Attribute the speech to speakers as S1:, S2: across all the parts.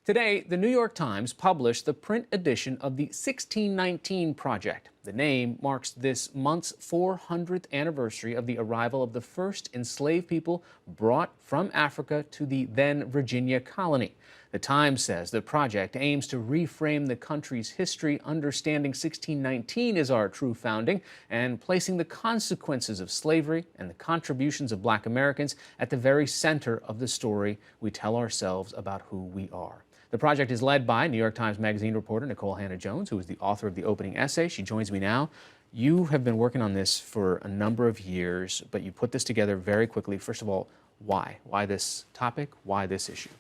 S1: Today, the New York Times published the print edition of the 1619 Project. The name marks this month's 400th anniversary of the arrival of the first enslaved people brought from Africa to the then Virginia colony. The Times says the project aims to reframe the country's history, understanding 1619 as our true founding, and placing the consequences of slavery and the contributions of Black Americans at the very center of the story we tell ourselves about who we are. The project is led by New York Times Magazine reporter Nikole Hannah-Jones, who is the author of the opening essay. She joins me now. You have been working on this for a number of years, but you put this together very quickly. First of all, why? Why this topic? Why this issue?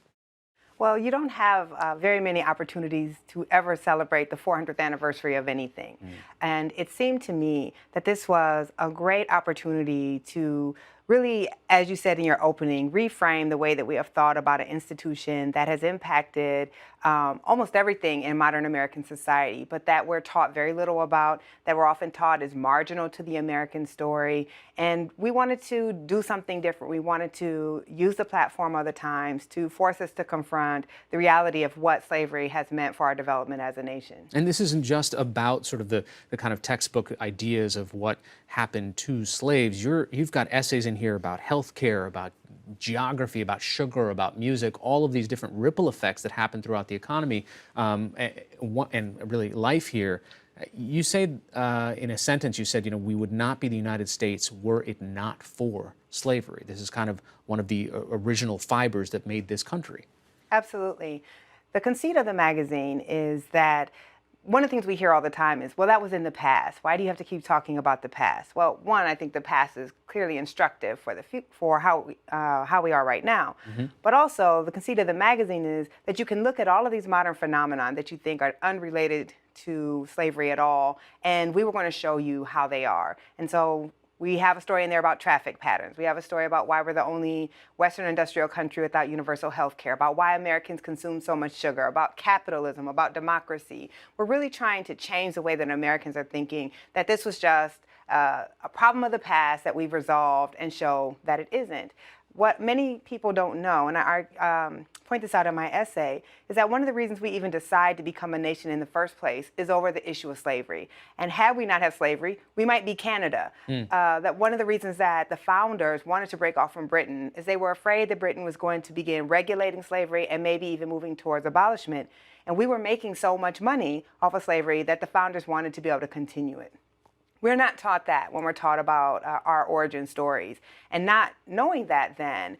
S2: Well, you don't have very many opportunities to ever celebrate the 400th anniversary of anything. And it seemed to me that this was a great opportunity to really, as you said in your opening, reframe the way that we have thought about an institution that has impacted almost everything in modern American society, but that we're taught very little about, that we're often taught is marginal to the American story. And we wanted to do something different. We wanted to use the platform of the Times to force us to confront the reality of what slavery has meant for our development as a nation.
S1: And this isn't just about sort of the kind of textbook ideas of what happened to slaves. You've got essays in here about healthcare, about geography, about sugar, about music, all of these different ripple effects that happen throughout the economy and really life here. You say in a sentence, you said, we would not be the United States were it not for slavery. This is kind of one of the original fibers that made this country.
S2: Absolutely. The conceit of the magazine is that one of the things we hear all the time is, well, that was in the past. Why do you have to keep talking about the past? Well, one, I think the past is clearly instructive for how we are right now. But also, the conceit of the magazine is that you can look at all of these modern phenomena that you think are unrelated to slavery at all, and we were going to show you how they are. And so we have a story in there about traffic patterns. We have a story about why we're the only Western industrial country without universal health care, about why Americans consume so much sugar, about capitalism, about democracy. We're really trying to change the way that Americans are thinking, that this was just a problem of the past that we've resolved, and show that it isn't. What many people don't know, and I point this out in my essay, is that one of the reasons we even decide to become a nation in the first place is over the issue of slavery. And had we not had slavery, we might be Canada. That one of the reasons that the founders wanted to break off from Britain is they were afraid that Britain was going to begin regulating slavery and maybe even moving towards abolishment. And we were making so much money off of slavery that the founders wanted to be able to continue it. We're not taught that when we're taught about our origin stories. And not knowing that then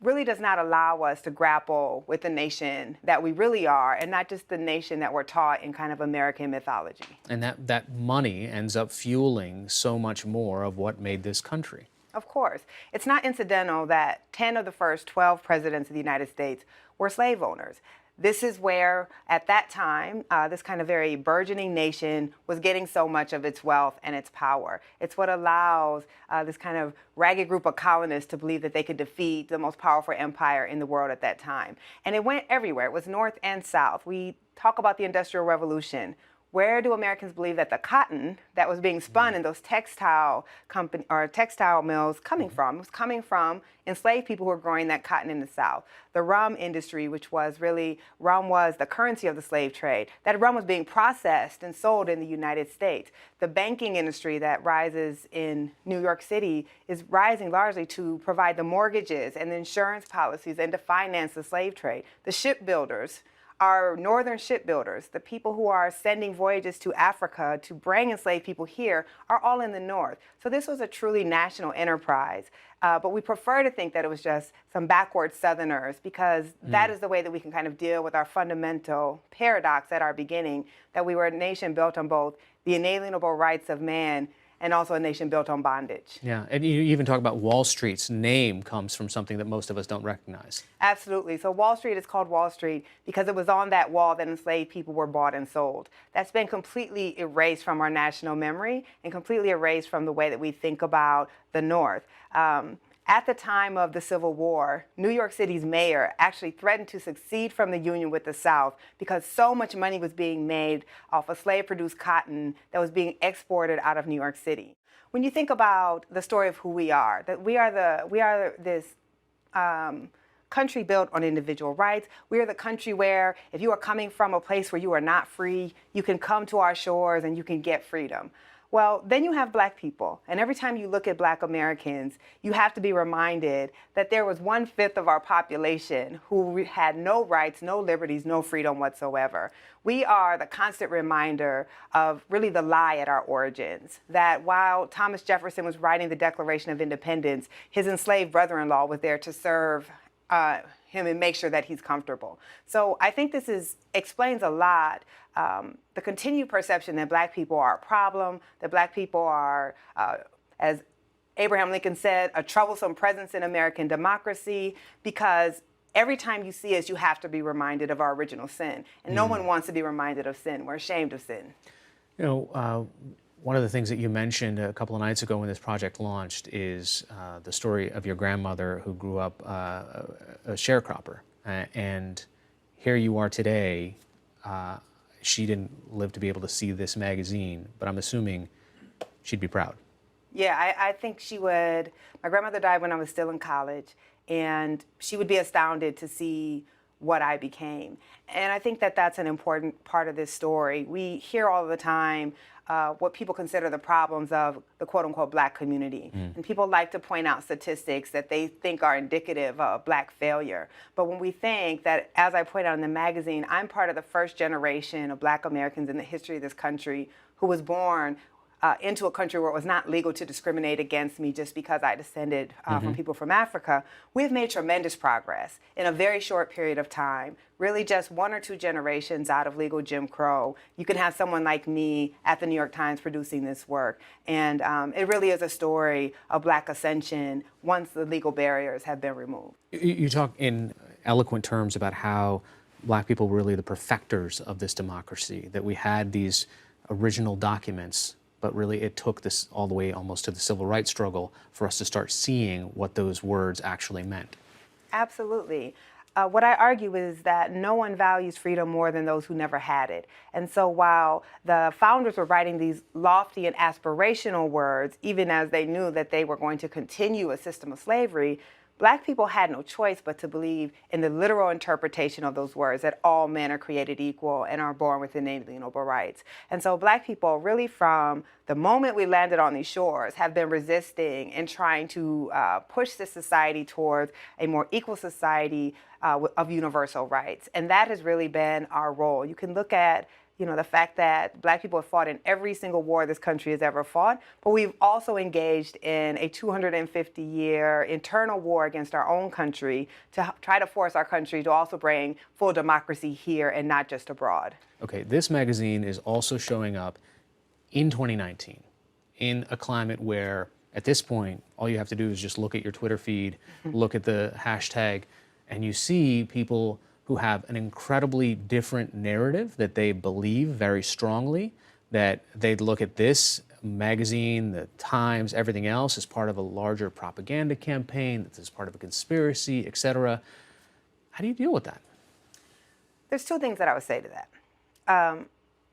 S2: really does not allow us to grapple with the nation that we really are, and not just the nation that we're taught in kind of American mythology.
S1: And that money ends up fueling so much more of what made this country.
S2: Of course. It's not incidental that 10 of the first 12 presidents of the United States were slave owners. This is where, at that time, this kind of very burgeoning nation was getting so much of its wealth and its power. It's what allows this kind of ragged group of colonists to believe that they could defeat the most powerful empire in the world at that time. And it went everywhere. It was north and south. We talk about the Industrial Revolution. Where do Americans believe that the cotton that was being spun in those textile mills coming from? It was coming from enslaved people who were growing that cotton in the South. The rum industry, which was really, rum was the currency of the slave trade. That rum was being processed and sold in the United States. The banking industry that rises in New York City is rising largely to provide the mortgages and the insurance policies and to finance the slave trade. The shipbuilders, our northern shipbuilders, the people who are sending voyages to Africa to bring enslaved people here, are all in the north. So this was a truly national enterprise. But we prefer to think that it was just some backward Southerners, because that is the way that we can kind of deal with our fundamental paradox at our beginning, that we were a nation built on both the inalienable rights of man and also a nation built on bondage.
S1: Yeah, and you even talk about Wall Street's name comes from something that most of us don't recognize.
S2: Absolutely. So Wall Street is called Wall Street because it was on that wall that enslaved people were bought and sold. That's been completely erased from our national memory and completely erased from the way that we think about the North. At the time of the Civil War, New York City's mayor actually threatened to secede from the Union with the South because so much money was being made off of slave-produced cotton that was being exported out of New York City. When you think about the story of who we are, that we are this country built on individual rights. We are the country where if you are coming from a place where you are not free, you can come to our shores and you can get freedom. Well, then you have black people. And every time you look at black Americans, you have to be reminded that there was 1/5 of our population who had no rights, no liberties, no freedom whatsoever. We are the constant reminder of really the lie at our origins, that while Thomas Jefferson was writing the Declaration of Independence, his enslaved brother-in-law was there to serve him and make sure that he's comfortable. So I think this explains a lot. The continued perception that black people are a problem, that black people are, as Abraham Lincoln said, a troublesome presence in American democracy, because every time you see us, you have to be reminded of our original sin. And no one wants to be reminded of sin. We're ashamed of sin.
S1: You know, one of the things that you mentioned a couple of nights ago when this project launched is the story of your grandmother who grew up a sharecropper. And here you are today. She didn't live to be able to see this magazine, but I'm assuming she'd be proud.
S2: Yeah, I think she would. My grandmother died when I was still in college, and she would be astounded to see what I became. And I think that that's an important part of this story. We hear all the time what people consider the problems of the quote-unquote black community. And people like to point out statistics that they think are indicative of black failure. But when we think that, as I point out in the magazine, I'm part of the first generation of black Americans in the history of this country who was born into a country where it was not legal to discriminate against me just because I descended from people from Africa, we've made tremendous progress in a very short period of time, really just 1 or 2 generations out of legal Jim Crow. You can have someone like me at the New York Times producing this work. And it really is a story of black ascension once the legal barriers have been removed.
S1: You talk in eloquent terms about how black people were really the perfecters of this democracy, that we had these original documents, but really it took this all the way almost to the civil rights struggle for us to start seeing what those words actually meant.
S2: Absolutely. What I argue is that no one values freedom more than those who never had it. And so while the founders were writing these lofty and aspirational words, even as they knew that they were going to continue a system of slavery, black people had no choice but to believe in the literal interpretation of those words, that all men are created equal and are born with inalienable rights. And so black people, really from the moment we landed on these shores, have been resisting and trying to push this society towards a more equal society of universal rights. And that has really been our role. You can look at the fact that black people have fought in every single war this country has ever fought, but we've also engaged in a 250-year internal war against our own country to try to force our country to also bring full democracy here and not just abroad.
S1: Okay, this magazine is also showing up in 2019 in a climate where, at this point, all you have to do is just look at your Twitter feed, look at the hashtag, and you see people who have an incredibly different narrative that they believe very strongly, that they'd look at this magazine, the Times, everything else as part of a larger propaganda campaign, that's as part of a conspiracy, etc. How do you deal with that?
S2: There's 2 things that I would say to that.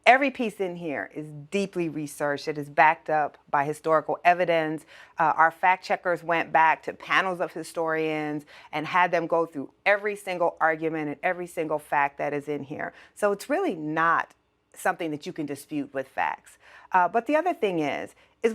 S2: Every piece in here is deeply researched. It is backed up by historical evidence. Our fact checkers went back to panels of historians and had them go through every single argument and every single fact that is in here. So it's really not something that you can dispute with facts. But the other thing is if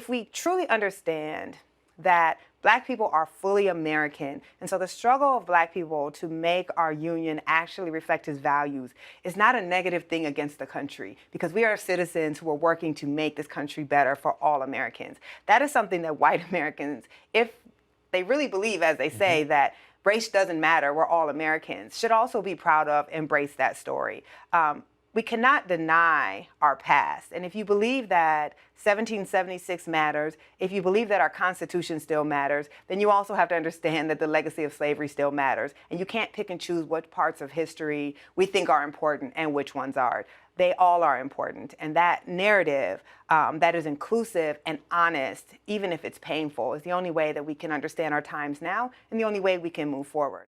S2: we truly understand that black people are fully American, and so the struggle of black people to make our union actually reflect its values is not a negative thing against the country, because we are citizens who are working to make this country better for all Americans. That is something that white Americans, if they really believe, as they say, that race doesn't matter, we're all Americans, should also be proud of, embrace that story. We cannot deny our past. And if you believe that 1776 matters, if you believe that our Constitution still matters, then you also have to understand that the legacy of slavery still matters. And you can't pick and choose what parts of history we think are important and which ones aren't. They all are important. And that narrative that is inclusive and honest, even if it's painful, is the only way that we can understand our times now and the only way we can move forward.